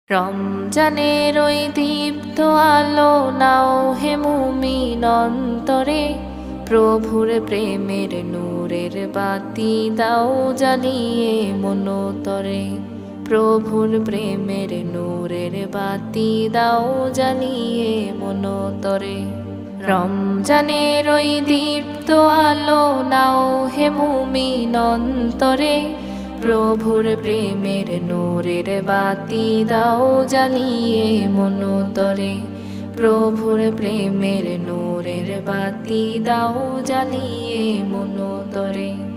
রমজানের ওই দীপ্ত আলো নাও হে মুমিন অন্তরে, প্রভুর প্রেমের নূরের বাতি দাও জ্বালিয়ে মনোতরে। প্রভুর প্রেমের নূরের বাতি দাও জ্বালিয়ে মনোতরে। রমজানের ওই দীপ্ত আলো নাও হে মুমিন অন্তরে, প্রভুর প্রেমের নূরের বাতি দাও জ্বালিয়ে মনোতরে। প্রভুর প্রেমের নূরের বাতি দাও জ্বালিয়ে মনোতরে।